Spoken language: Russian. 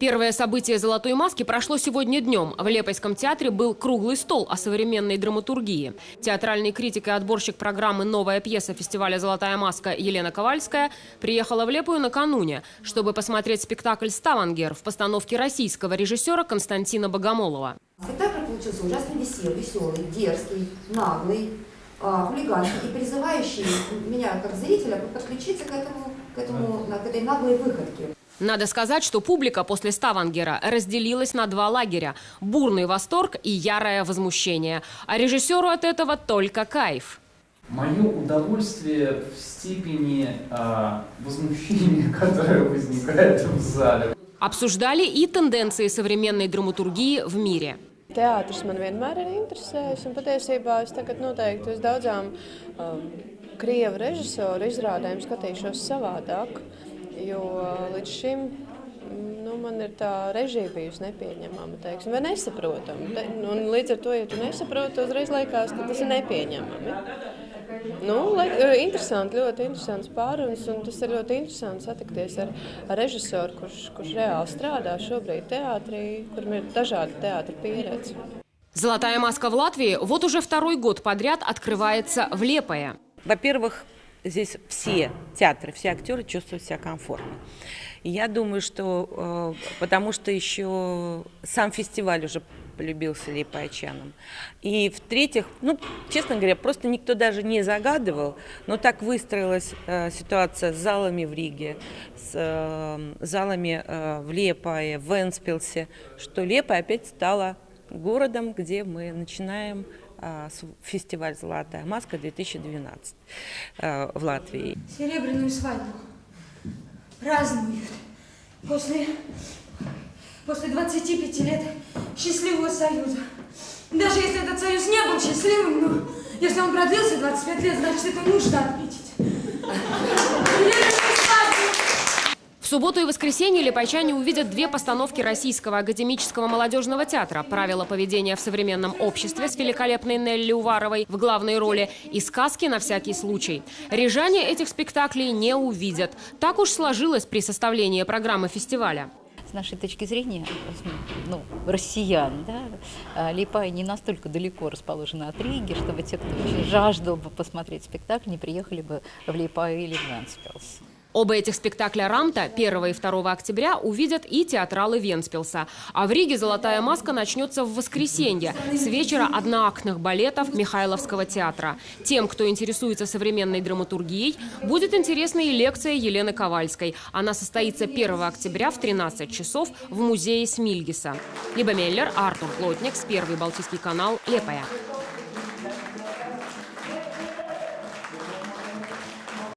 Первое событие «Золотой маски» прошло сегодня днем. В Лепойском театре был круглый стол о современной драматургии. Театральный критик и отборщик программы «Новая пьеса» фестиваля «Золотая маска» Елена Ковальская приехала в Лепою накануне, чтобы посмотреть спектакль «Ставангер» в постановке российского режиссера Константина Богомолова. Спектакль получился ужасно веселый, дерзкий, наглый, хулиганский и призывающий меня как зрителя подключиться к этой наглой выходке. Надо сказать, что публика после «Ставангера» разделилась на два лагеря – бурный восторг и ярое возмущение. А режиссеру от этого только кайф. Мое удовольствие в степени возмущения, которое возникает в зале. Обсуждали и тенденции современной драматургии в мире. Teātris man vienmēr ir interesējis, un patiesībā es tagad noteikti uz daudzām krievu režisoru izrādēm skatīšos savādāk, jo līdz šim man ir tā režija bijusi nepieņemama, teiksim, vai nesaprotama. Un līdz ar to, ja tu nesaproti, uzreiz liekas, ka tas ir nepieņemami. Interesanti, ļoti interesants pārunas, un tas ir ļoti interesanti satikties ar režisoru, kurš reāli strādā šobrīd teātrī, kurim ir dažādi teātra pieredze. «Золотая маска» в Латвии вот уже второй год подряд открывается в Лепое. Во-первых, здесь все театры, все актеры чувствуют себя комфортно. И я думаю, что потому что еще сам фестиваль уже полюбился лепойчанам. И в-третьих, честно говоря, просто никто даже не загадывал, но так выстроилась ситуация с залами в Риге, с залами в Лепое, в Вентспилсе, что Лепое опять стала городом, где мы начинаем фестиваль «Золотая маска-2012» в Латвии. Серебряную свадьбу празднуют после 25 лет счастливого союза. Даже если этот союз не был счастливым, но если он продлился 25 лет, значит, это нужно отметить. В субботу и воскресенье лепойчане увидят две постановки Российского академического молодежного театра «Правила поведения в современном обществе» с великолепной Нелли Уваровой в главной роли и «Сказки на всякий случай». Рижане этих спектаклей не увидят. Так уж сложилось при составлении программы фестиваля. С нашей точки зрения, россиян, Лепая не настолько далеко расположена от Риги, чтобы те, кто очень жаждал бы посмотреть спектакль, не приехали бы в Лепаю или в Вентспилс. Оба этих спектакля «Рамта» 1 и 2 октября увидят и театралы Вентспилса. А в Риге «Золотая маска» начнется в воскресенье с вечера одноактных балетов Михайловского театра. Тем, кто интересуется современной драматургией, будет интересна и лекция Елены Ковальской. Она состоится 1 октября в 13 часов в музее Смильгиса. Либа Меллер, Артур Плотник, Первый Балтийский канал, Лепая.